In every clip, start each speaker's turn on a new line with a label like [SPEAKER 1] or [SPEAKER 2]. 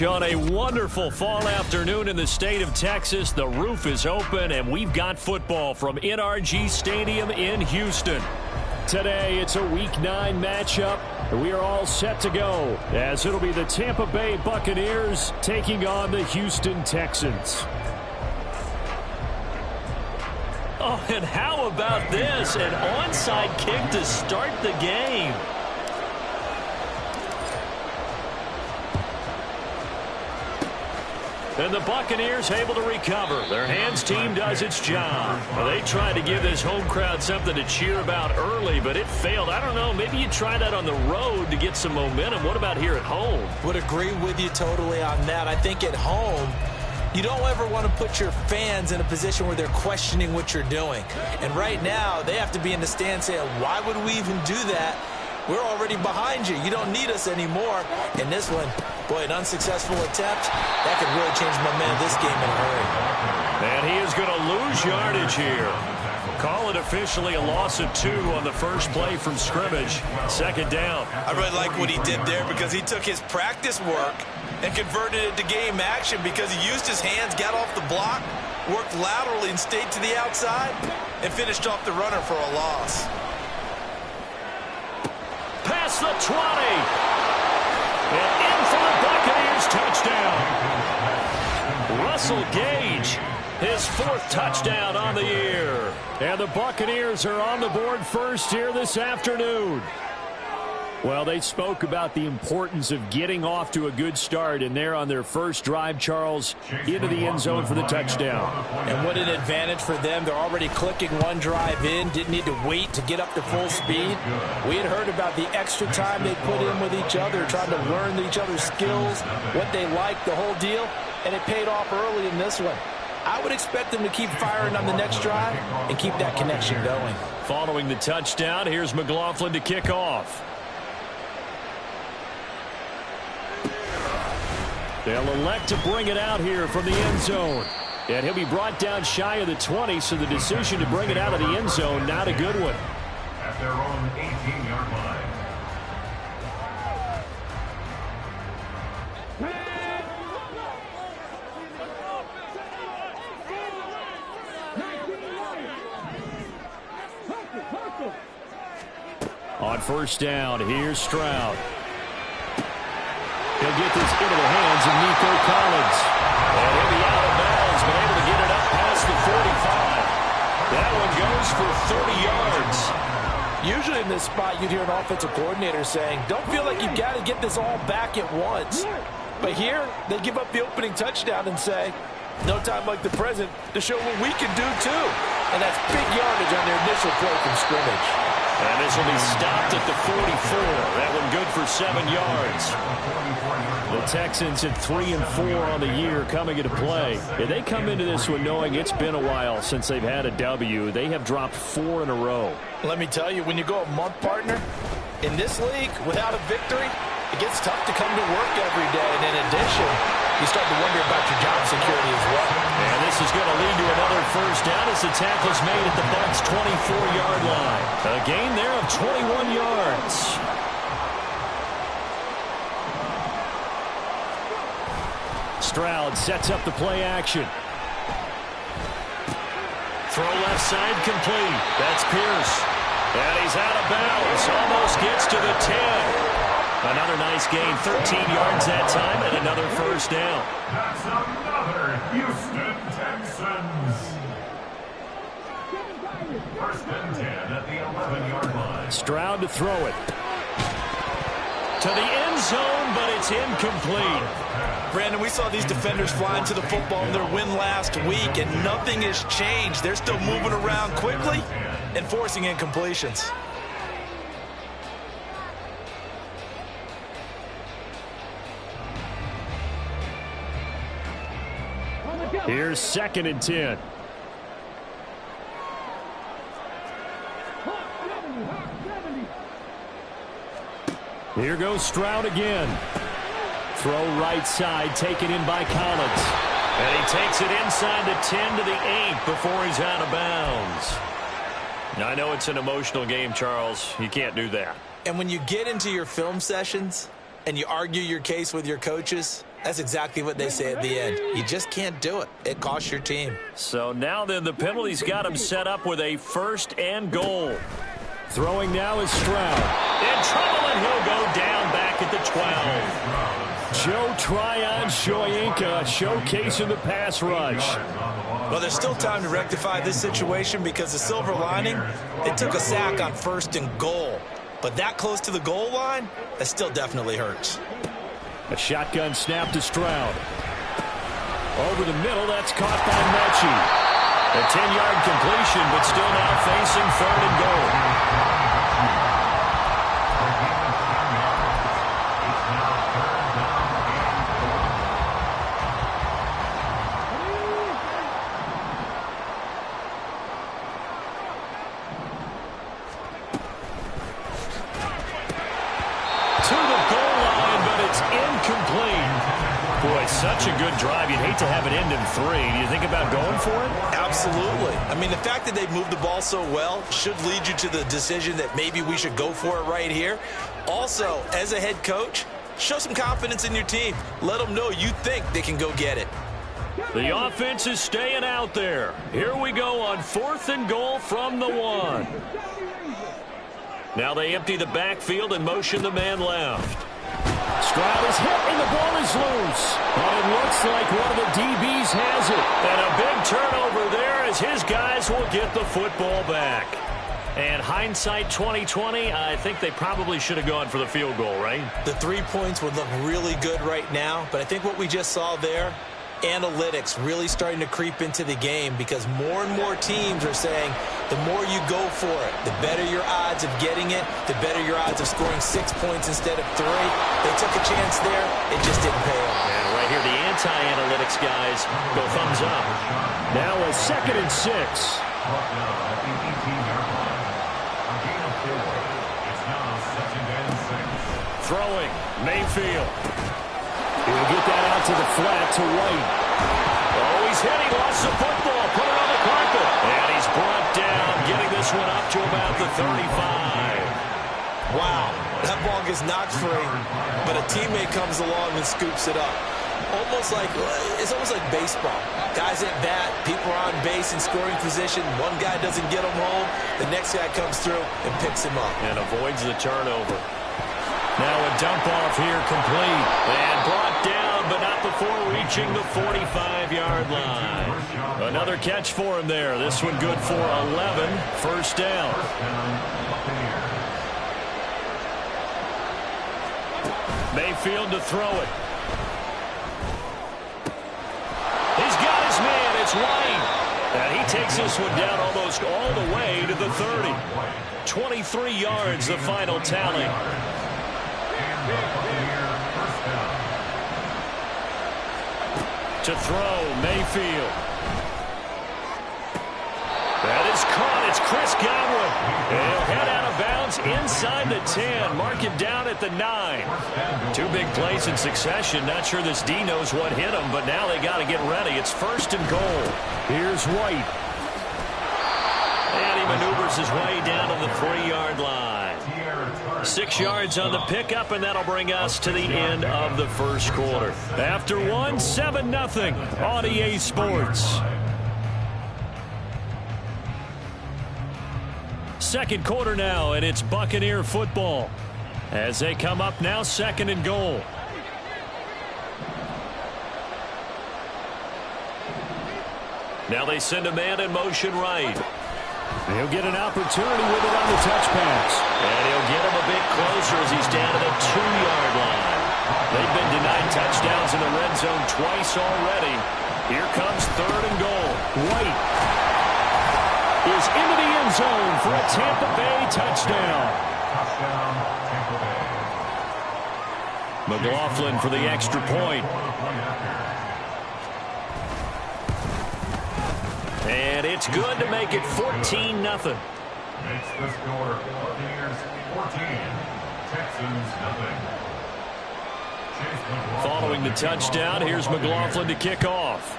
[SPEAKER 1] On a wonderful fall afternoon in the state of Texas, the roof is open and we've got football from NRG Stadium in Houston. Today, it's a Week 9 matchup. We are all set to go as it'll be the Tampa Bay Buccaneers taking on the Houston Texans. Oh, and how about this? An onside kick to start the game. And the Buccaneers able to recover. Their hands team does its job. Well, they tried to give this home crowd something to cheer about early, but it failed. I don't know, maybe you try that on the road to get some momentum. What about here at home?
[SPEAKER 2] Would agree with you totally on that. I think at home, you don't ever want to put your fans in a position where they're questioning what you're doing. And right now, they have to be in the stand saying, why would we even do that? We're already behind you. You don't need us anymore. And this one, boy, an unsuccessful attempt. That could really change the momentum of this game in a hurry.
[SPEAKER 1] And he is going to lose yardage here. Call it officially a loss of 2 on the first play from scrimmage. Second down.
[SPEAKER 2] I really like what he did there because he took his practice work and converted it to game action because he used his hands, got off the block, worked laterally and stayed to the outside, and finished off the runner for a loss.
[SPEAKER 1] Past the 20. And in for the Buccaneers touchdown. Russell Gage, his 4th touchdown on the year. And the Buccaneers are on the board first here this afternoon. Well, they spoke about the importance of getting off to a good start, and they're on their first drive, Charles, into the end zone for the touchdown.
[SPEAKER 2] And what an advantage for them. They're already clicking one drive in, didn't need to wait to get up to full speed. We had heard about the extra time they put in with each other, trying to learn each other's skills, what they like, the whole deal, and it paid off early in this one. I would expect them to keep firing on the next drive and keep that connection going.
[SPEAKER 1] Following the touchdown, here's McLaughlin to kick off. They'll elect to bring it out here from the end zone. And he'll be brought down shy of the 20, so the decision to bring it out of the end zone, not a good one.
[SPEAKER 3] At their own 18-yard line.
[SPEAKER 1] On first down, here's Stroud. He'll get this into the hands of Nico Collins. And he'll be out of bounds, but able to get it up past the 45. That one goes for 30 yards.
[SPEAKER 2] Usually in this spot, you'd hear an offensive coordinator saying, don't feel like you've got to get this all back at once. But here, they give up the opening touchdown and say, no time like the present to show what we can do too. And that's big yardage on their initial play from scrimmage.
[SPEAKER 1] And this will be stopped at the 44. That one good for 7 yards. The Texans at 3 and 4 on the year coming into play. They come into this one knowing it's been a while since they've had a W. They have dropped 4 in a row.
[SPEAKER 2] Let me tell you, when you go a month, partner, in this league, without a victory, it gets tough to come to work every day. And in addition, you start to wonder about your job security as well.
[SPEAKER 1] And this is going to lead to another first down as the tackle's made at the Bucs' 24-yard line. A gain there of 21 yards. Stroud sets up the play action. Throw left side complete. That's Pierce. And he's out of bounds. Almost gets to the 10. Another nice gain, 13 yards that time, and another first down.
[SPEAKER 3] That's another Houston Texans. First and 10 at the 11-yard line.
[SPEAKER 1] Stroud to throw it. To the end zone, but it's incomplete.
[SPEAKER 2] Brandon, we saw these defenders fly into the football in their win last week, and nothing has changed. They're still moving around quickly and forcing incompletions.
[SPEAKER 1] Here's 2nd and 10. Here goes Stroud again. Throw right side, taken in by Collins. And he takes it inside the 10 to the 8 before he's out of bounds. I know it's an emotional game, Charles. You can't do that.
[SPEAKER 2] And when you get into your film sessions and you argue your case with your coaches, that's exactly what they say at the end. You just can't do it. It costs your team.
[SPEAKER 1] So now then the penalty's got him set up with a 1st and goal. Throwing now is Stroud. In trouble, and he'll go down back at the 12. Joe Tryon-Shoyinka showcasing the pass rush.
[SPEAKER 2] Well, there's still time to rectify this situation because the silver lining, they took a sack on 1st and goal. But that close to the goal line, that still definitely hurts.
[SPEAKER 1] A shotgun snap to Stroud. Over the middle, that's caught by Mechie. A 10-yard completion, but still now facing 3rd and goal. To the goal line, but it's incomplete. Boy, such a good drive. You'd hate to have it end in 3. Do you think about going for it?
[SPEAKER 2] Absolutely. I mean, the fact that they moved the ball so well should lead you to the decision that maybe we should go for it right here. Also, as a head coach, show some confidence in your team. Let them know you think they can go get it.
[SPEAKER 1] The offense is staying out there. Here we go on 4th and goal from the 1. Now they empty the backfield and motion the man left. Stroud is hit and the ball is loose. But it looks like one of the DBs has it. And a big turnover there as his guys will get the football back. And hindsight 2020, I think they probably should have gone for the field goal, right?
[SPEAKER 2] The 3 points would look really good right now, but I think what we just saw there, analytics really starting to creep into the game because more and more teams are saying the more you go for it, the better your odds of getting it, the better your odds of scoring 6 points instead of 3. They took a chance there. It just didn't pay off.
[SPEAKER 1] And right here, the anti-analytics guys go thumbs up. Now a 2nd and 6. Throwing, Mayfield. He'll get that out to the flat to White. Oh, he's hit. He lost the football. Put it on the carpet. And he's brought down, getting this one up to about the 35.
[SPEAKER 2] Wow, that ball gets knocked free, but a teammate comes along and scoops it up. It's almost like baseball. Guys at bat, people are on base in scoring position. One guy doesn't get him home. The next guy comes through and picks him up.
[SPEAKER 1] And avoids the turnover. Now a dump off here complete. And brought down, but not before reaching the 45-yard line. Another catch for him there. This one good for 11. 1st down. Mayfield to throw it. He's got his man. It's White. And he takes this one down almost all the way to the 30. 23 yards, the final tally. To throw, Mayfield. That is caught. It's Chris Godwin. And he'll head out of bounds inside the 10. Mark him down at the 9. 2 big plays in succession. Not sure this D knows what hit him, but now they got to get ready. It's 1st and goal. Here's White. And he maneuvers his way down to the 3-yard line. 6 yards on the pickup, and that'll bring us to the end of the 1st quarter. After 1, 7-0 on EA Sports. 2nd quarter now, and it's Buccaneer football. As they come up now, 2nd and goal. Now they send a man in motion right. He'll get an opportunity with it on the touch pass. And he'll get him a bit closer as he's down to the 2-yard line. They've been denied touchdowns in the red zone twice already. Here comes 3rd and goal. White is into the end zone for a Tampa Bay touchdown. McLaughlin for the extra point. And it's good to make it 14-0.
[SPEAKER 3] Makes the score Buccaneers 14, Texans nothing.
[SPEAKER 1] Following the touchdown, here's McLaughlin to kick off.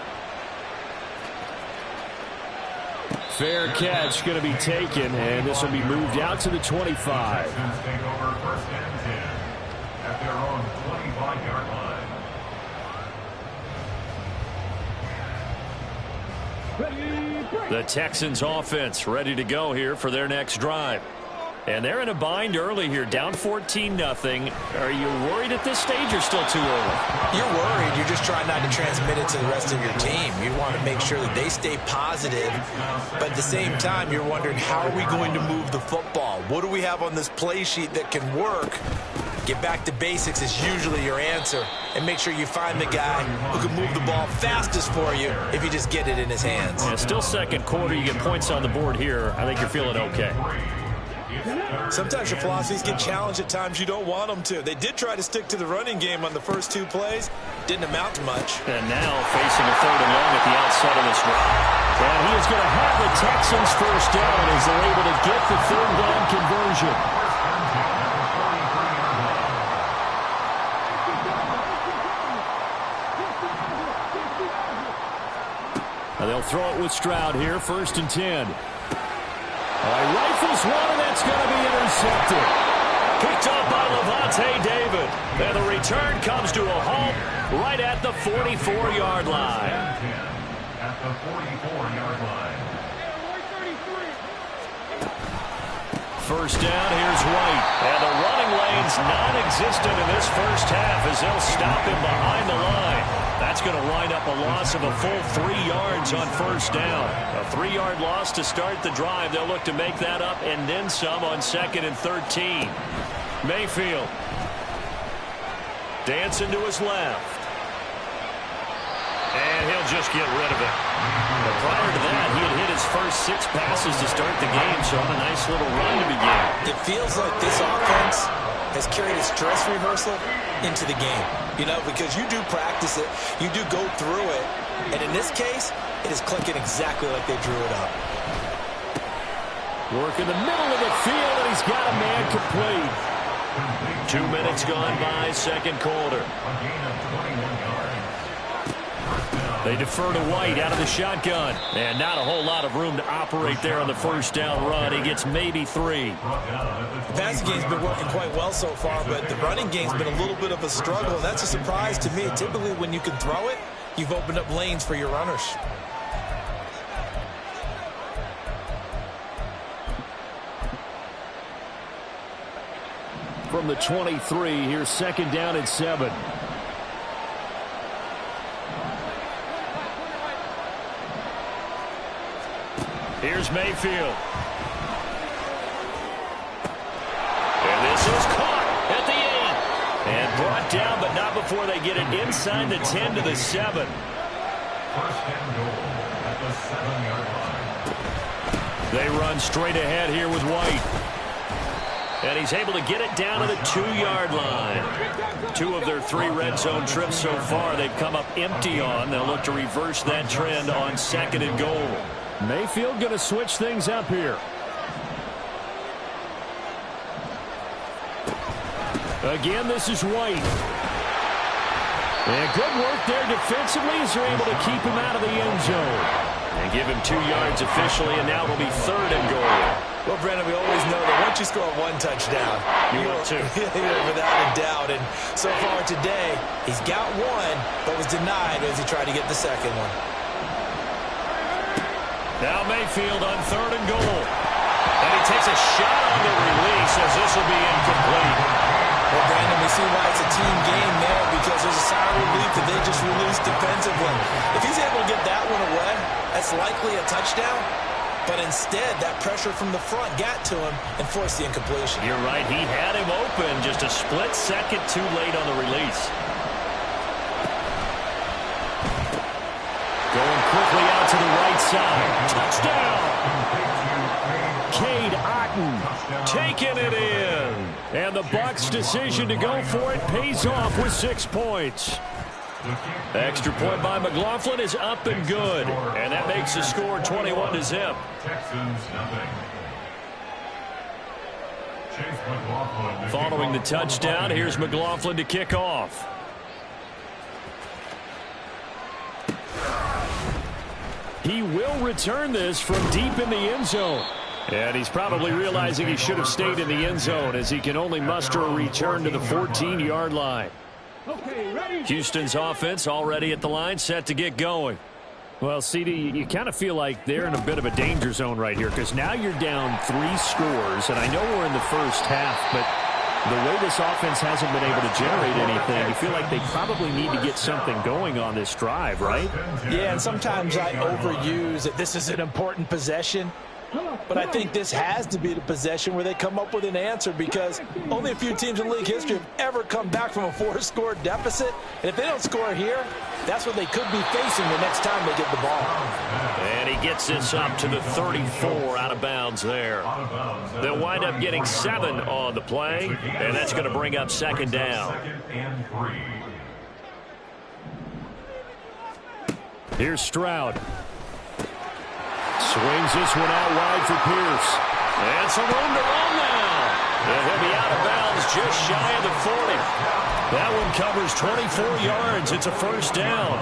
[SPEAKER 1] Fair catch going to be taken, and this will be moved out to the 25.
[SPEAKER 3] Texans take over first and 10 at their own 25-yard line.
[SPEAKER 1] The Texans offense ready to go here for their next drive. And they're in a bind early here, down 14-0. Are you worried at this stage or still too early?
[SPEAKER 2] You're worried. You're just trying not to transmit it to the rest of your team. You want to make sure that they stay positive. But at the same time, you're wondering, how are we going to move the football? What do we have on this play sheet that can work? Get back to basics is usually your answer. And make sure you find the guy who can move the ball fastest for you if you just get it in his hands.
[SPEAKER 1] Yeah, still second quarter. You get points on the board here. I think you're feeling okay.
[SPEAKER 2] Sometimes your philosophies get challenged at times you don't want them to. They did try to stick to the running game on the first two plays. Didn't amount to much.
[SPEAKER 1] And now facing a 3rd and long at the outside of this drive. And he is going to have the Texans first down as they're able to get the 3rd down conversion. Now they'll throw it with Stroud here, 1st and 10. Rifles one, and that's going to be intercepted. Picked up by Lavonte David. And the return comes to a halt right at the 44-yard line.
[SPEAKER 3] At the 44-yard line.
[SPEAKER 1] First down, here's White. And the running lane's non-existent in this first half as they'll stop him behind the line. That's going to wind up a loss of a full 3 yards on first down. A 3-yard loss to start the drive. They'll look to make that up and then some on 2nd and 13. Mayfield. Dancing to his left. And he'll just get rid of it. But prior to that, he had hit his first 6 passes to start the game, so on a nice little run to begin.
[SPEAKER 2] It feels like this offense has carried its dress rehearsal into the game. You know, because you do practice it, you do go through it, and in this case, it is clicking exactly like they drew it up.
[SPEAKER 1] Work in the middle of the field, and he's got a man complete. 2 minutes gone by, second quarter. They defer to White out of the shotgun. And not a whole lot of room to operate there on the first down run. He gets maybe 3.
[SPEAKER 2] The passing game's been working quite well so far, but the running game's been a little bit of a struggle. And that's a surprise to me. Typically, when you can throw it, you've opened up lanes for your runners.
[SPEAKER 1] From the 23, here's 2nd down and 7. Here's Mayfield. And this is caught at the 8. And brought down, but not before they get it inside the 10 to the 7.
[SPEAKER 3] First and goal at the 7-yard line.
[SPEAKER 1] They run straight ahead here with White. And he's able to get it down to the 2-yard line. 2 of their 3 red zone trips so far they've come up empty on. They'll look to reverse that trend on 2nd and goal. Mayfield going to switch things up here. Again, this is White. And good work there defensively as they're able to keep him out of the end zone. And give him 2 yards officially, and now it'll be 3rd and goal.
[SPEAKER 2] Well, Brandon, we always know that once you score 1 touchdown,
[SPEAKER 1] you will too.
[SPEAKER 2] Without a doubt. And so far today, he's got 1, but was denied as he tried to get the second one.
[SPEAKER 1] Now Mayfield on 3rd and goal. And he takes a shot on the release as this will be incomplete.
[SPEAKER 2] Well, Brandon, we see why it's a team game there because there's a sigh of relief that they just released defensively. If he's able to get that one away, that's likely a touchdown. But instead, that pressure from the front got to him and forced the incompletion.
[SPEAKER 1] You're right. He had him open. Just a split second too late on the release. Going quickly out to the right side. Touchdown! Cade Otton taking it in. And the Bucs' decision to go for it pays off with 6 points. Extra point by McLaughlin is up and good. And that makes the score 21-0.
[SPEAKER 3] Texans nothing. Chase McLaughlin to
[SPEAKER 1] Following the
[SPEAKER 3] kick off
[SPEAKER 1] touchdown, here's McLaughlin to kick off. He will return this from deep in the end zone. And he's probably realizing he should have stayed in the end zone as he can only muster a return to the 14-yard line. Houston's offense already at the line, set to get going.
[SPEAKER 4] Well, CD, you kind of feel like they're in a bit of a danger zone right here because now you're down 3 scores, and I know we're in the first half, but the way this offense hasn't been able to generate anything, you feel like they probably need to get something going on this drive, right?
[SPEAKER 2] Yeah, and sometimes I overuse that this is an important possession. But I think this has to be the possession where they come up with an answer because only a few teams in league history have ever come back from a 4-score deficit. And if they don't score here, that's what they could be facing the next time they get the ball.
[SPEAKER 1] And he gets this up to the 34 out of bounds there. They'll wind up getting 7 on the play, and that's going to bring up second down.
[SPEAKER 4] Here's Stroud.
[SPEAKER 1] Swings this one out wide for Pierce. And some room to run now. And he'll be out of bounds just shy of the 40. That one covers 24 yards. It's a first down.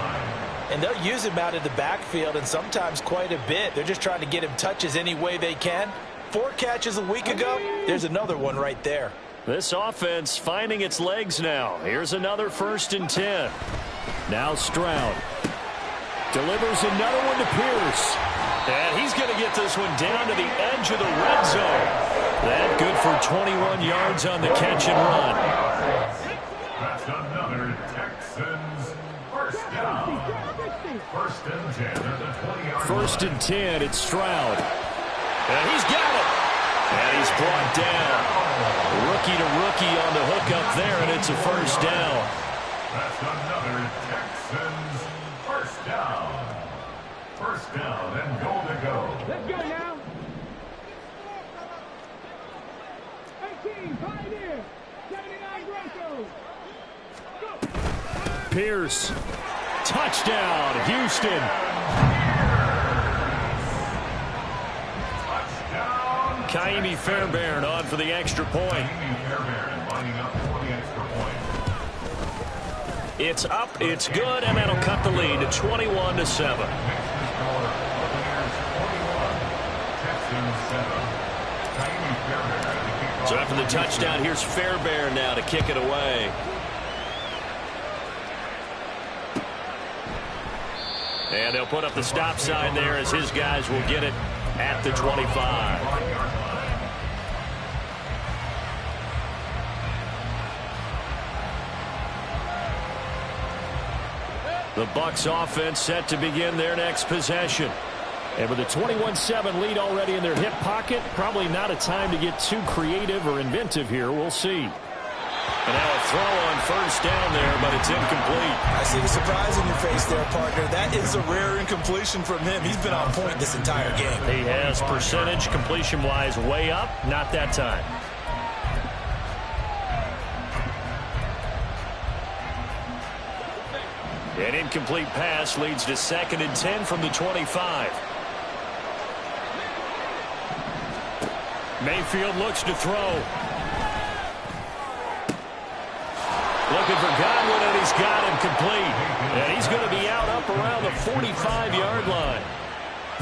[SPEAKER 2] And they'll use him out of the backfield and sometimes quite a bit. They're just trying to get him touches any way they can. 4 catches a week ago. There's another one right there.
[SPEAKER 1] This offense finding its legs now. Here's another 1st and 10.
[SPEAKER 4] Now Stroud.
[SPEAKER 1] Delivers another one to Pierce. And he's going to get this one down to the edge of the red zone. That good for 21 yards on the catch and run.
[SPEAKER 3] That's another Texans first down. 1st and 10 at the 20-yard line.
[SPEAKER 1] 1st and 10, it's Stroud. And he's got it. And he's brought down. Rookie to rookie on the hook up there, and it's a first down.
[SPEAKER 3] That's another Texans first down. 1st down and goal to go.
[SPEAKER 5] Let's go now. 18, Pioneer. 79 Broncos. Go.
[SPEAKER 1] Pierce. Touchdown, Houston.
[SPEAKER 3] Touchdown.
[SPEAKER 1] Kaimi Fairbairn on for the extra point.
[SPEAKER 3] Kaimi Fairbairn lining up for the extra point.
[SPEAKER 1] It's up, it's good, and that'll cut the lead to 21-7. So after the touchdown, here's Fairbairn now to kick it away. And they'll put up the stop sign there as his guys will get it at the 25. The Bucs offense set to begin their next possession.
[SPEAKER 4] And with a 21-7 lead already in their hip pocket, probably not a time to get too creative or inventive here. We'll see.
[SPEAKER 1] And now a throw on 1st down there, but it's incomplete.
[SPEAKER 2] I see the surprise in your face there, partner. That is a rare incompletion from him. He's been on point this entire game.
[SPEAKER 4] He has percentage completion-wise way up. Not that time.
[SPEAKER 1] An incomplete pass leads to 2nd and 10 from the 25. Mayfield looks to throw. Looking for Godwin, and he's got him complete. And he's going to be out up around the 45-yard line.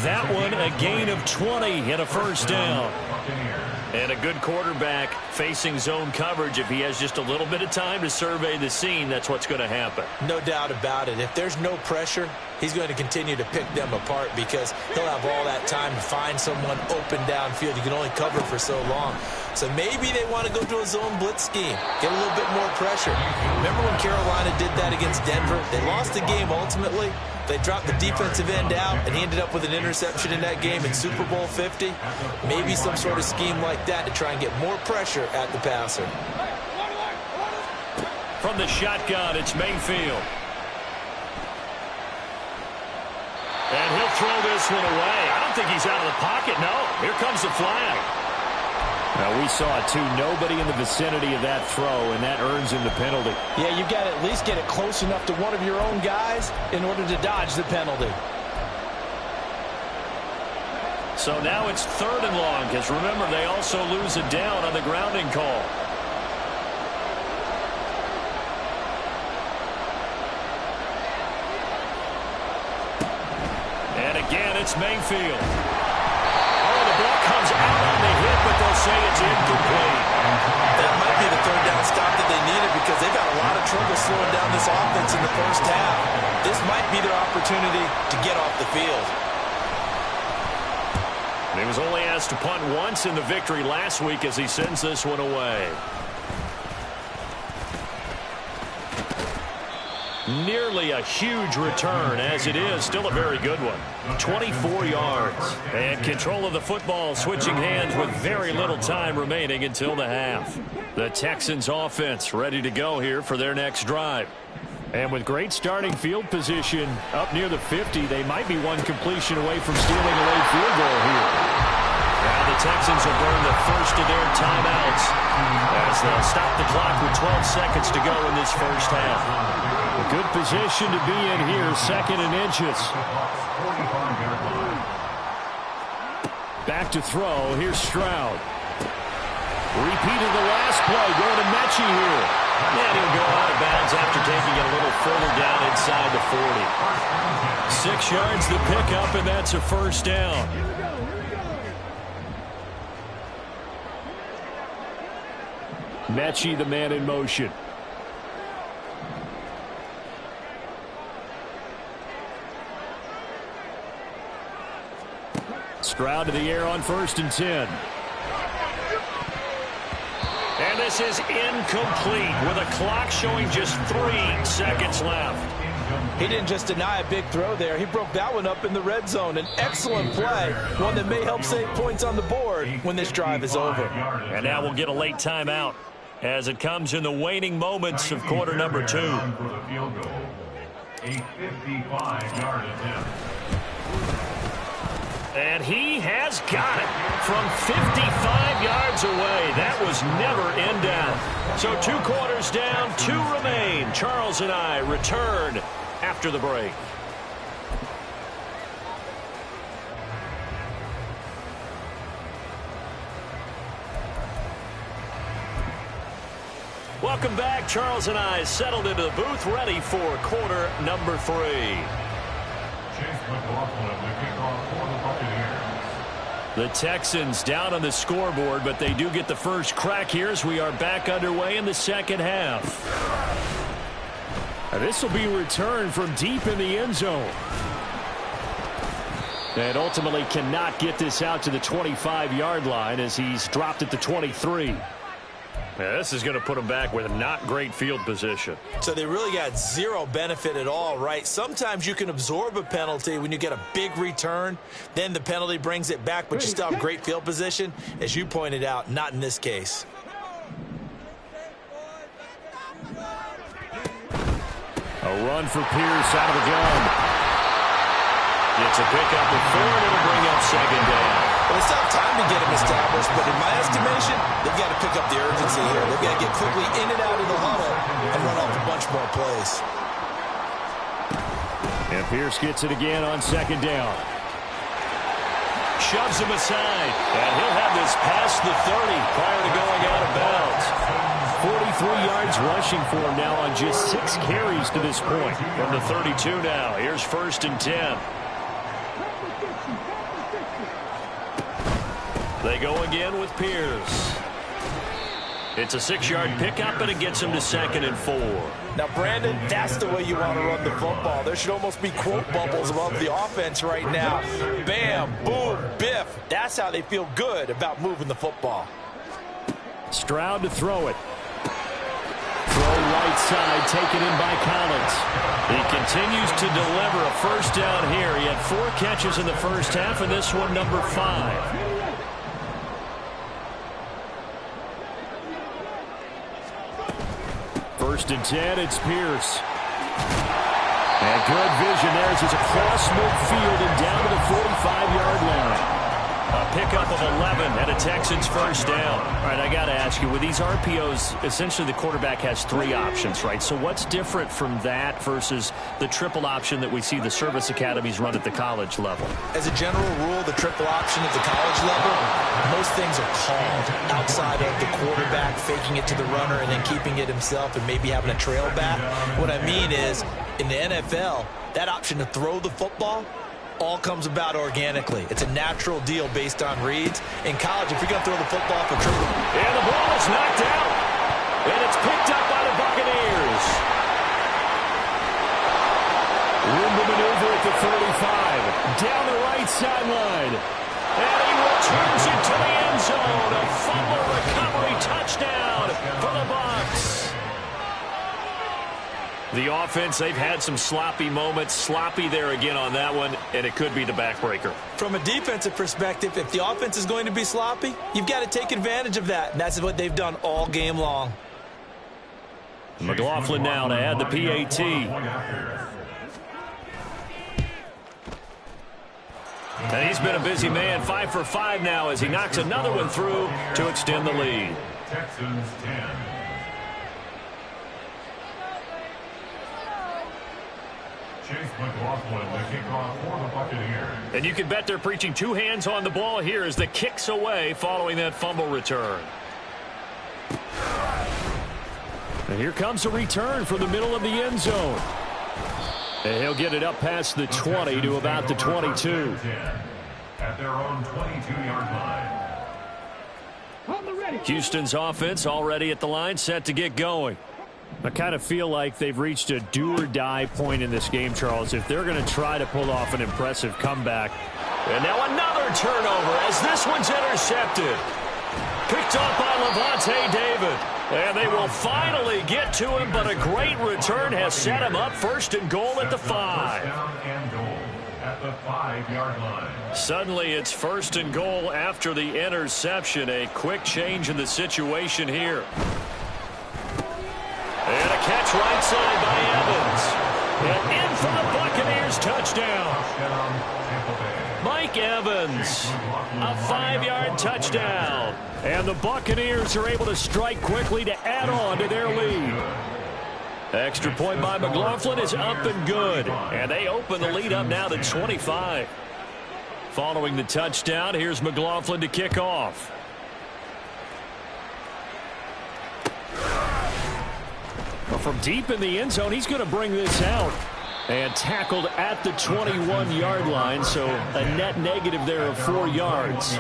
[SPEAKER 1] That one a gain of 20 and a first down. And a good quarterback facing zone coverage. If he has just a little bit of time to survey the scene, that's what's going to happen.
[SPEAKER 2] No doubt about it. If there's no pressure, he's going to continue to pick them apart because he'll have all that time to find someone open downfield. You can only cover for so long. So maybe they want to go to a zone blitz scheme, get a little bit more pressure. Remember when Carolina did that against Denver? They lost the game ultimately. They dropped the defensive end out, and he ended up with an interception in that game in Super Bowl 50. Maybe some sort of scheme like that to try and get more pressure at the passer.
[SPEAKER 1] From the shotgun, it's Mayfield. And he'll throw this one away. I don't think he's out of the pocket. No, here comes the flag.
[SPEAKER 4] Now, we saw it, too. Nobody in the vicinity of that throw, and that earns him the penalty.
[SPEAKER 2] Yeah, you've got to at least get it close enough to one of your own guys in order to dodge the penalty.
[SPEAKER 4] So now it's 3rd and long, because remember, they also lose it down on the grounding call. And again, it's Mayfield. Oh, the ball comes out on the hit, but they'll say it's incomplete.
[SPEAKER 2] That might be the 3rd down stop that they needed because they've had a lot of trouble slowing down this offense in the first half. This might be their opportunity to get off the field.
[SPEAKER 4] And he was only asked to punt once in the victory last week as he sends this one away. Nearly a huge return, as it is still a very good one. 24 yards. And control of the football switching hands with very little time remaining until the half. The Texans offense ready to go here for their next drive. And with great starting field position up near the 50, they might be one completion away from stealing a late field goal here. Now the Texans will burn the first of their timeouts as they'll stop the clock with 12 seconds to go in this first half. A good position to be in here, 2nd and inches. Back to throw. Here's Stroud. Repeat of the last play. Going to Mechie here. And he'll go out of bounds after taking it a little further down inside the 40. 6 yards the pickup, and that's a first down. Mechie, the man in motion. Stroud to the air on 1st and 10. And this is incomplete with a clock showing just 3 seconds left.
[SPEAKER 2] He didn't just deny a big throw there. He broke that one up in the red zone. An excellent play, one that may help save points on the board when this drive is over.
[SPEAKER 4] And now we'll get a late timeout as it comes in the waning moments of quarter number 2.
[SPEAKER 3] A 55-yard attempt.
[SPEAKER 4] And he has got it from 55 yards away. That was never in doubt. So 2 quarters down, 2 remain. Charles and I return after the break. Welcome back. Charles and I settled into the booth, ready for quarter number 3.
[SPEAKER 3] Chase McLaughlin, the kickoff for the Buccaneers.
[SPEAKER 4] The Texans down on the scoreboard, but they do get the first crack here as we are back underway in the second half. This will be returned from deep in the end zone. And ultimately cannot get this out to the 25-yard line as he's dropped at the 23. Yeah, this is going to put them back with not great field position.
[SPEAKER 2] So they really got zero benefit at all, right? Sometimes you can absorb a penalty when you get a big return. Then the penalty brings it back, but you still have great field position. As you pointed out, not in this case.
[SPEAKER 4] A run for Pierce out of the gun. It's a pickup of 4, and it'll bring up 2nd down.
[SPEAKER 2] Well, they still have time to get him established, but in my estimation, they've got to pick up the urgency here. They've got to get quickly in and out of the huddle and run off a bunch more plays.
[SPEAKER 4] And Pierce gets it again on 2nd down. Shoves him aside, and he'll have this past the 30 prior to going out of bounds. 43 yards rushing for him now on just 6 carries to this point. From the 32 now, here's 1st and 10. They go again with Pierce. It's a 6-yard pickup, and it gets him to 2nd and 4.
[SPEAKER 2] Now, Brandon, that's the way you want to run the football. There should almost be quote bubbles above the offense right now. Bam, boom, biff. That's how they feel good about moving the football.
[SPEAKER 4] Stroud to throw it. Throw right side, taken in by Collins. He continues to deliver a first down here. He had 4 catches in the first half, and this one number 5. First and 10, it's Pierce. And good vision there as he's across midfield and down to the 45-yard line.
[SPEAKER 1] A pickup of 11 and a Texans first down.
[SPEAKER 4] All right, I got to ask you, with these RPOs, essentially the quarterback has 3 options, right? So what's different from that versus the triple option that we see the service academies run at the college level?
[SPEAKER 2] As a general rule, the triple option at the college level, most things are called outside of the quarterback faking it to the runner and then keeping it himself and maybe having a trail back. What I mean is, in the NFL, that option to throw the football all comes about organically. It's a natural deal based on reads. In college, if you're going to throw the football for triple.
[SPEAKER 1] And the ball is knocked out. And it's picked up by the Buccaneers.
[SPEAKER 4] Room to maneuver at the 35. Down the right sideline.
[SPEAKER 1] And he returns it to the end zone. A fumble recovery touchdown for the Bucs. The offense, they've had some sloppy moments. Sloppy there again on that one, and it could be the backbreaker.
[SPEAKER 2] From a defensive perspective, if the offense is going to be sloppy, you've got to take advantage of that. And that's what they've done all game long.
[SPEAKER 1] McLaughlin now to add the PAT. And he's been a busy man, 5 for 5 now as he knocks another one through to extend the lead.
[SPEAKER 3] Texans 10. Chase McLaughlin, the kickoff for the Buccaneers.
[SPEAKER 1] And you can bet they're preaching 2 hands on the ball here as the kick's away following that fumble return.
[SPEAKER 4] And here comes a return from the middle of the end zone. And he'll get it up past the 20 to about the 22.
[SPEAKER 3] At their own 22-yard line.
[SPEAKER 1] Houston's offense already at the line, set to get going.
[SPEAKER 4] I kind of feel like they've reached a do-or-die point in this game, Charles, if they're going to try to pull off an impressive comeback.
[SPEAKER 1] And now another turnover as this one's intercepted. Picked up by Levante David. And they will finally get to him, but a great return has set him up first and goal at the 5.
[SPEAKER 3] Down and goal at the 5-yard line.
[SPEAKER 1] Suddenly it's first and goal after the interception. A quick change in the situation here. And a catch right side by Evans. And in for the Buccaneers touchdown. Mike Evans, a 5-yard touchdown.
[SPEAKER 4] And the Buccaneers are able to strike quickly to add on to their lead.
[SPEAKER 1] Extra point by McLaughlin is up and good. And they open the lead up now to 25. Following the touchdown, here's McLaughlin to kick off.
[SPEAKER 4] Well, from deep in the end zone, he's going to bring this out. And tackled at the 21-yard line, so a net negative there of 4 yards.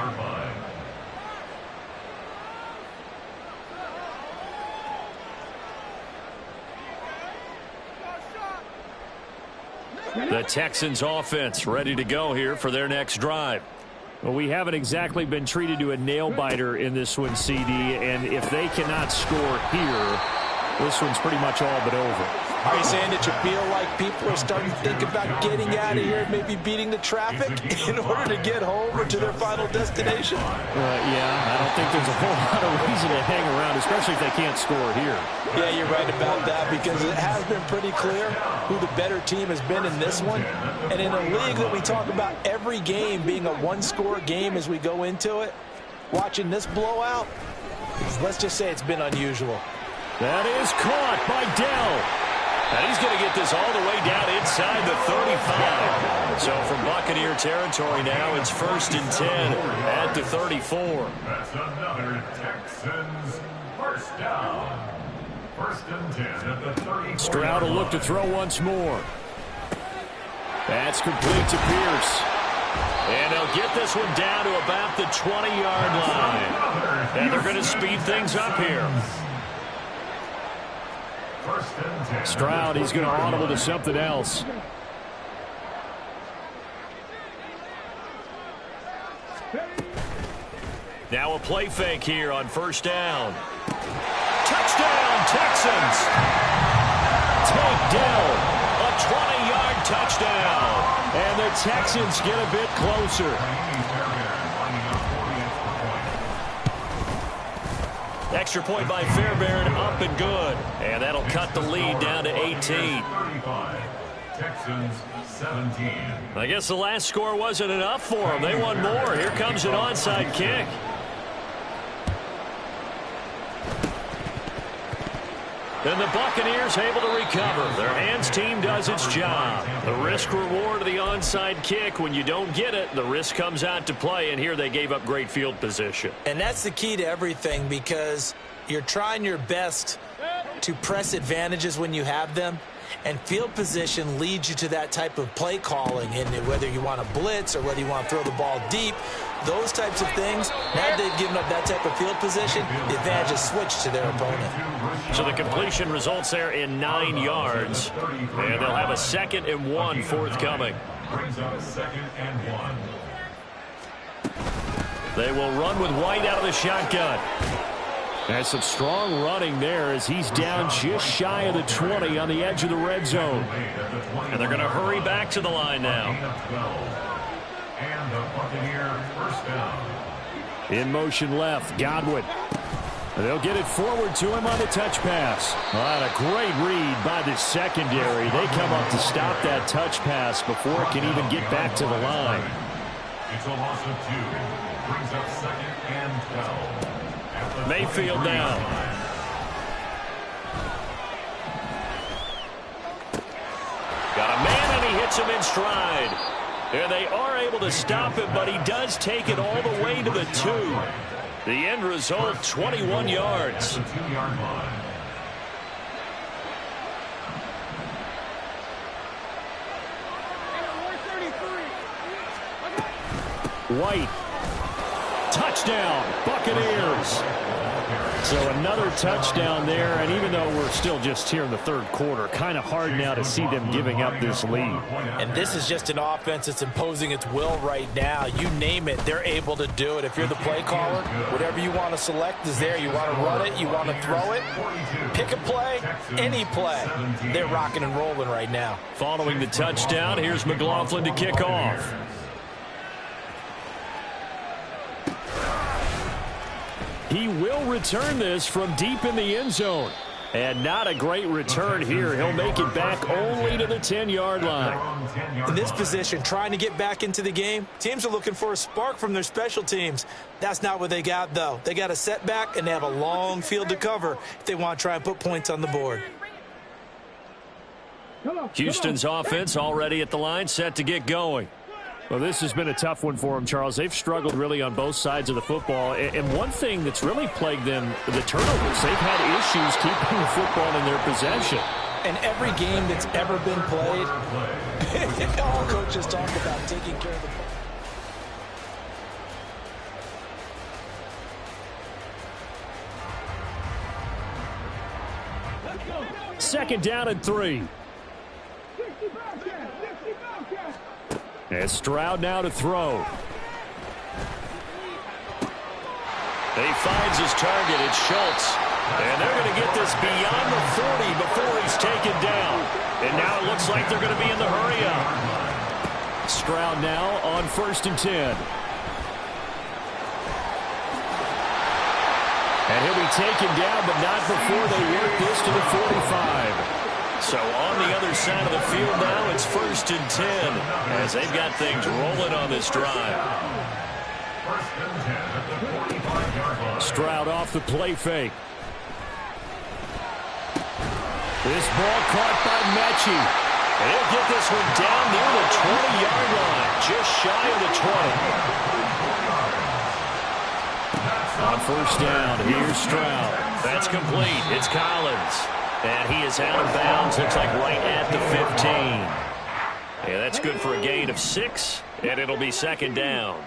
[SPEAKER 1] The Texans offense ready to go here for their next drive.
[SPEAKER 4] Well, we haven't exactly been treated to a nail-biter in this one, CD, and if they cannot score here, this one's pretty much all but over.
[SPEAKER 2] Are you saying that you feel like people are starting to think about getting out of here, maybe beating the traffic in order to get home or to their final destination?
[SPEAKER 4] Yeah, I don't think there's a whole lot of reason to hang around, especially if they can't score here.
[SPEAKER 2] Yeah, you're right about that because it has been pretty clear who the better team has been in this one. And in a league that we talk about every game being a one-score game as we go into it, watching this blowout, let's just say it's been unusual.
[SPEAKER 1] That is caught by Dell. And he's going to get this all the way down inside the 35. So from Buccaneer territory now, it's 1st and 10 at the 34.
[SPEAKER 3] That's another Texans first down. 1st and 10 at the 34.
[SPEAKER 4] Stroud will look to throw once more. That's complete to Pierce.
[SPEAKER 1] And they'll get this one down to about the 20-yard line. And they're going to speed things up here.
[SPEAKER 4] Stroud, he's going to audible to something else.
[SPEAKER 1] Now a play fake here on 1st down. Touchdown, Texans. Take Dell. A 20-yard touchdown.
[SPEAKER 4] And the Texans get a bit closer.
[SPEAKER 1] Extra point by Fairbairn, up and good. And that'll cut the lead down to 18.
[SPEAKER 3] Texans 17.
[SPEAKER 1] I guess the last score wasn't enough for them. They want more. Here comes an onside kick. And the Buccaneers able to recover. Their hands team does its job. The risk reward of the onside kick. When you don't get it, the risk comes out to play, and here they gave up great field position.
[SPEAKER 2] And that's the key to everything, because you're trying your best to press advantages when you have them, and field position leads you to that type of play calling. And whether you want to blitz or whether you want to throw the ball deep, those types of things, now that they've given up that type of field position, the advantage is switched to their opponent.
[SPEAKER 1] So the completion results there in 9 yards, and they'll have a 2nd and 1 forthcoming.
[SPEAKER 3] Brings up 2nd and 1.
[SPEAKER 1] They will run with White out of the shotgun.
[SPEAKER 4] That's some strong running there as he's down just shy of the 20 on the edge of the red zone.
[SPEAKER 1] And they're going to hurry back to the line now.
[SPEAKER 3] And the Buccaneer first down.
[SPEAKER 4] In motion left, Godwin. They'll get it forward to him on the touch pass. What a great read by the secondary. They come up to stop that touch pass before it can even get back to the line.
[SPEAKER 3] It's a loss of 2. Brings up 2nd and 12.
[SPEAKER 1] Mayfield down. Got a man, and he hits him in stride. And they are able to stop him, but he does take it all the way to the 2. The end result, 21 yards.
[SPEAKER 3] The 2-yard line.
[SPEAKER 4] White. Touchdown, Buccaneers. So another touchdown there, and even though we're still just here in the 3rd quarter, kind of hard now to see them giving up this lead.
[SPEAKER 2] And this is just an offense that's imposing its will right now. You name it, they're able to do it. If you're the play caller, whatever you want to select is there. You want to run it, you want to throw it, pick a play, any play. They're rocking and rolling right now.
[SPEAKER 1] Following the touchdown, here's McLaughlin to kick off.
[SPEAKER 4] He will return this from deep in the end zone. And not a great return here. He'll make it back only to the 10-yard line.
[SPEAKER 2] In this position, trying to get back into the game, teams are looking for a spark from their special teams. That's not what they got, though. They got a setback, and they have a long field to cover if they want to try and put points on the board.
[SPEAKER 1] Houston's offense already at the line, set to get going.
[SPEAKER 4] Well, this has been a tough one for them, Charles. They've struggled really on both sides of the football. And one thing that's really plagued them, the turnovers. They've had issues keeping the football in their possession.
[SPEAKER 2] And every game that's ever been played, all coaches talk about taking care of the
[SPEAKER 4] ball. 2nd down and 3. And Stroud now to throw.
[SPEAKER 1] He finds his target. It's Schultz. And they're going to get this beyond the 40 before he's taken down. And now it looks like they're going to be in the hurry-up.
[SPEAKER 4] Stroud now on 1st and 10. And he'll be taken down, but not before they work this to the 45.
[SPEAKER 1] So on the other side of the field now, it's 1st and 10 as they've got things rolling on this drive.
[SPEAKER 4] Stroud off the play fake. This ball caught by Mechie.
[SPEAKER 1] He'll get this one down near the 20-yard line, just shy of the 20.
[SPEAKER 4] On 1st down, here's Stroud.
[SPEAKER 1] That's complete. It's Collins. And he is out of bounds, looks like right at the 15. Yeah, that's good for a gain of 6, and it'll be 2nd down.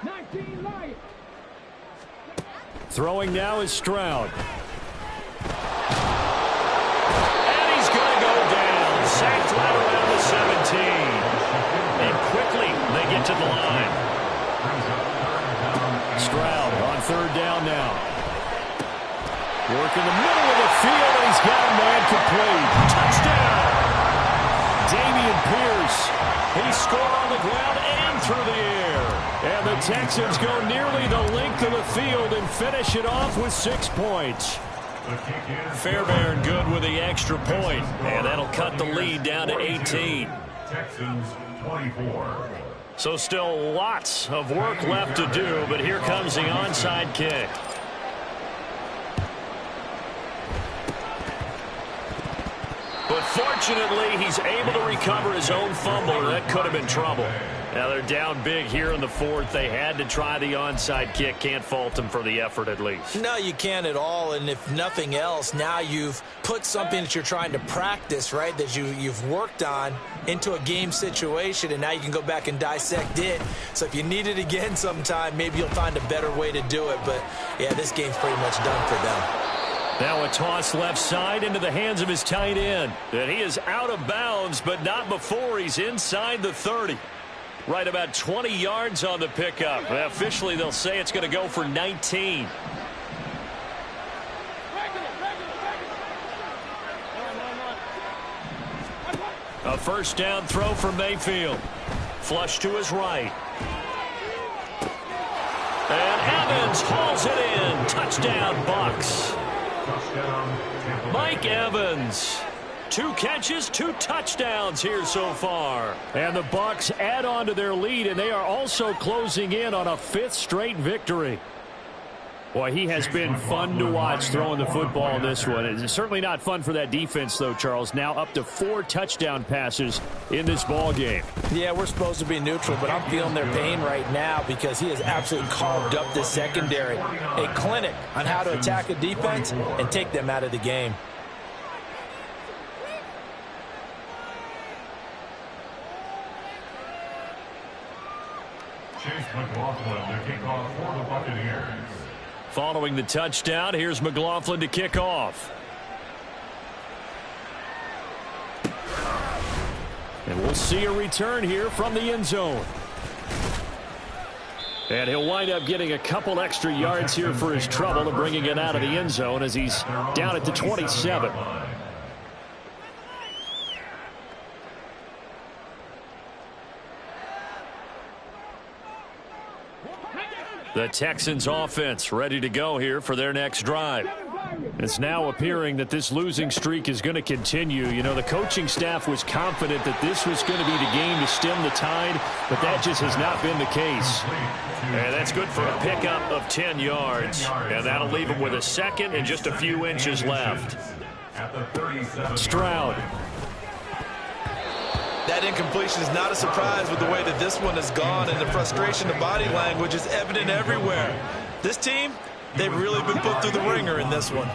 [SPEAKER 5] 19 Lions.
[SPEAKER 4] Throwing now is Stroud.
[SPEAKER 1] And he's going to go down. Sacked right around the 17. And quickly they get to the line.
[SPEAKER 4] Stroud on 3rd down now. Work in the middle of the field, and he's got a man complete.
[SPEAKER 1] Touchdown!
[SPEAKER 4] Dameon Pierce.
[SPEAKER 1] He scored on the ground and through the air.
[SPEAKER 4] And the Texans go nearly the length of the field and finish it off with 6 points.
[SPEAKER 3] The kick is
[SPEAKER 1] Fairbairn good with the extra point, and that'll cut the lead down to 18.
[SPEAKER 3] Texans 24.
[SPEAKER 1] So still lots of work left to do, but here comes the onside kick. But fortunately, he's able to recover his own fumble, and that could have been trouble. Now they're down big here in the fourth. They had to try the onside kick. Can't fault them for the effort at least.
[SPEAKER 2] No, you can't at all. And if nothing else, now you've put something that you're trying to practice, right, that you've worked on into a game situation, and now you can go back and dissect it. So if you need it again sometime, maybe you'll find a better way to do it. But, yeah, this game's pretty much done for them.
[SPEAKER 1] Now a toss left side into the hands of his tight end. And he is out of bounds, but not before he's inside the 30. Right about 20 yards on the pickup. Officially, they'll say it's going to go for 19. A first down throw for Mayfield. Flush to his right. And Evans hauls it in. Touchdown, Bucs. Mike Evans. 2 catches, 2 touchdowns here so far. And the Bucs add on to their lead, and they are also closing in on a 5th straight victory. Boy, he has been fun to watch throwing the football in this one. It's certainly not fun for that defense, though, Charles. Now up to 4 touchdown passes in this ball game.
[SPEAKER 2] Yeah, we're supposed to be neutral, but I'm feeling their pain right now because he has absolutely carved up this secondary. A clinic on how to attack a defense and take them out of the game.
[SPEAKER 3] Chase McLaughlin to kick off for the Buccaneers.
[SPEAKER 1] Following the touchdown, here's McLaughlin to kick off. And we'll see a return here from the end zone. And he'll wind up getting a couple extra yards here for his trouble and bringing it out of the end zone as he's down at the 27. The Texans offense ready to go here for their next drive. It's now appearing that this losing streak is going to continue. You know, the coaching staff was confident that this was going to be the game to stem the tide, but that just has not been the case. And that's good for a pickup of 10 yards. And that'll leave him with a second and just a few inches left. Stroud.
[SPEAKER 2] That incompletion is not a surprise with the way that this one has gone, and the frustration, the body language is evident everywhere. This team, they've really been put through the ringer in this one.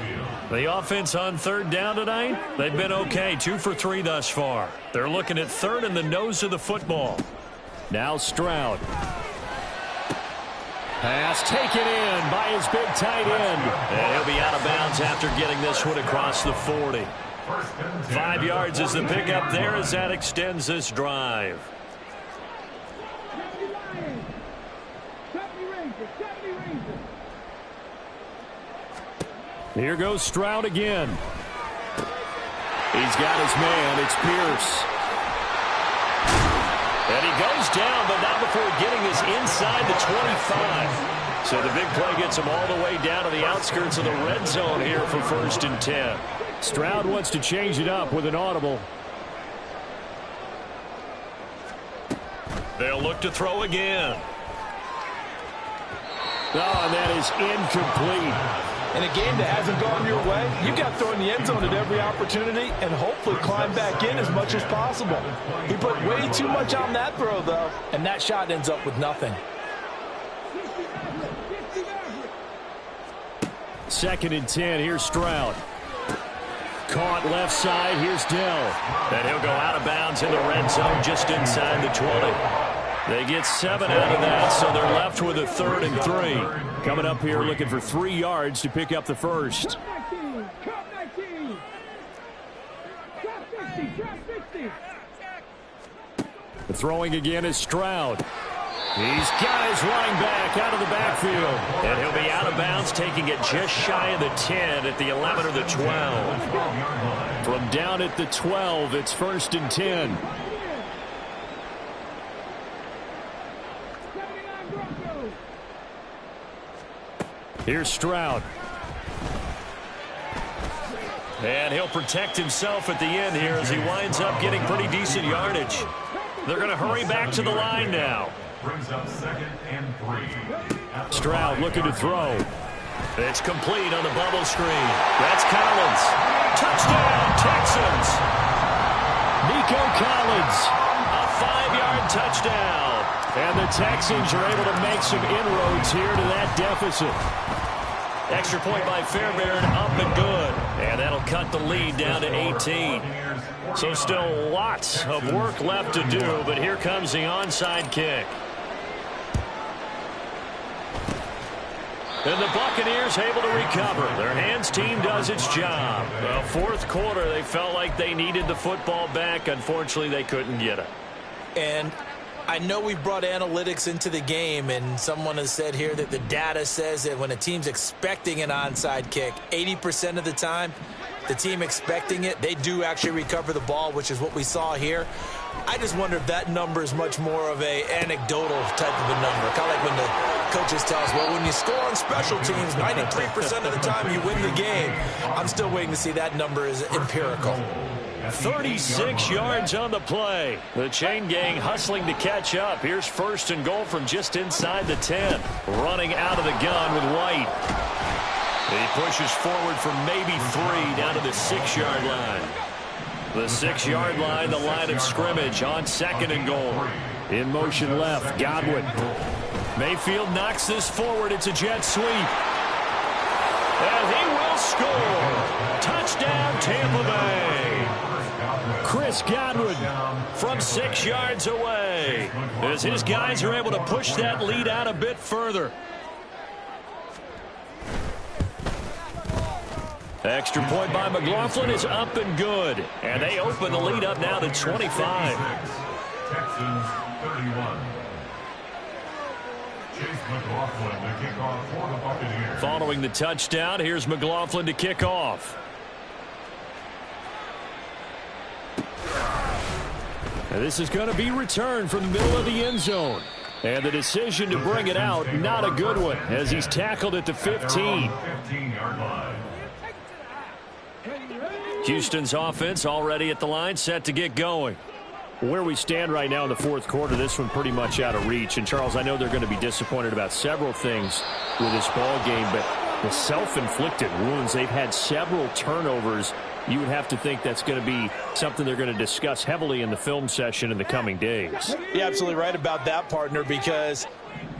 [SPEAKER 1] The offense on 3rd down tonight, they've been okay, 2 for 3 thus far. They're looking at 3rd and the nose of the football. Now Stroud. Pass taken in by his big tight end. And he'll be out of bounds after getting this one across the 40. 5 yards is the pickup there as that extends this drive. Here goes Stroud again. He's got his man. It's Pierce. And he goes down, but not before getting this inside the 25. So the big play gets him all the way down to the outskirts of the red zone here for 1st and 10. Stroud wants to change it up with an audible. They'll look to throw again. Oh, and that is incomplete.
[SPEAKER 2] In a game that hasn't gone your way, you got to throw in the end zone at every opportunity and hopefully climb back in as much as possible. He put way too much on that throw, though, and that shot ends up with nothing.
[SPEAKER 1] 2nd and 10. Here's Stroud. Caught left side. Here's Dell. And he'll go out of bounds in the red zone just inside the 20. They get 7 out of that, so they're left with a 3rd and 3. Coming up here looking for 3 yards to pick up the first. The throwing again is Stroud. He's got his running back out of the backfield. And he'll be out of bounds, taking it just shy of the 10 at the 11 or the 12. From down at the 12, it's 1st and 10. Here's Stroud. And he'll protect himself at the end here as he winds up getting pretty decent yardage. They're going to hurry back to the line now.
[SPEAKER 3] Brings up 2nd and 3.
[SPEAKER 1] Stroud looking to throw. It's complete on the bubble screen. That's Collins. Touchdown, Texans. Nico Collins, a 5-yard touchdown. And the Texans are able to make some inroads here to that deficit. Extra point by Fairbairn, up and good. And that'll cut the lead down to 18. So still lots of work left to do, but here comes the onside kick. And the Buccaneers able to recover. Their hands team does its job. The fourth quarter, they felt like they needed the football back. Unfortunately, they couldn't get it.
[SPEAKER 2] And I know we brought analytics into the game, and someone has said here that the data says that when a team's expecting an onside kick, 80% of the time, the team expecting it, they do actually recover the ball, which is what we saw here. I just wonder if that number is much more of a anecdotal type of a number. Kind of like when the coaches tell us, well, when you score on special teams, 93% of the time you win the game. I'm still waiting to see that number is empirical.
[SPEAKER 1] 36 yards on the play. The chain gang hustling to catch up. Here's 1st and goal from just inside the 10. Running out of the gun with White. He pushes forward for maybe 3 down to the 6-yard line. The 6-yard line, the line of scrimmage on 2nd and goal. In motion left, Godwin. Mayfield knocks this forward. It's a jet sweep. And he will score. Touchdown, Tampa Bay. Chris Godwin from 6 yards away as his guys are able to push that lead out a bit further. Extra point by McLaughlin is up and good. And they open the lead up now to 25.
[SPEAKER 3] Texans 31. Chase McLaughlin to kick off for the Buccaneers.
[SPEAKER 1] Following the touchdown, here's McLaughlin to kick off. And this is going to be returned from the middle of the end zone. And the decision to bring it out, not a good one, as he's tackled at the 15.
[SPEAKER 3] 15-yard line.
[SPEAKER 1] Houston's offense already at the line, set to get going.
[SPEAKER 4] Where we stand right now in the fourth quarter, this one pretty much out of reach. And, Charles, I know they're going to be disappointed about several things with this ball game, but the self-inflicted wounds, they've had several turnovers. You would have to think that's going to be something they're going to discuss heavily in the film session in the coming days.
[SPEAKER 2] You're absolutely right about that, partner, because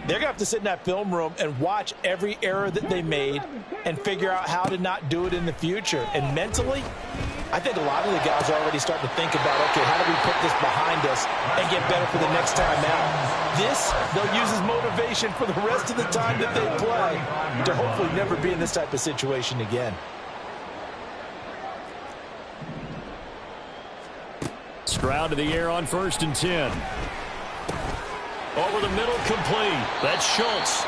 [SPEAKER 2] they're going to have to sit in that film room and watch every error that they made and figure out how to not do it in the future. And mentally, I think a lot of the guys are already starting to think about, okay, how do we put this behind us and get better for the next time out? This, they'll use as motivation for the rest of the time that they play to hopefully never be in this type of situation again.
[SPEAKER 4] Stroud to the air on 1st and 10.
[SPEAKER 1] Over the middle, complete. That's Schultz.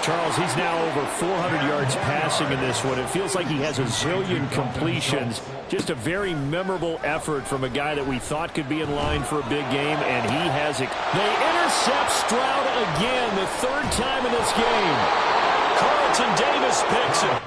[SPEAKER 4] Charles, he's now over 400 yards passing in this one. It feels like he has a zillion completions. Just a very memorable effort from a guy that we thought could be in line for a big game, and he has it. They intercept Stroud again, the 3rd time in this game.
[SPEAKER 1] Carlton Davis picks it.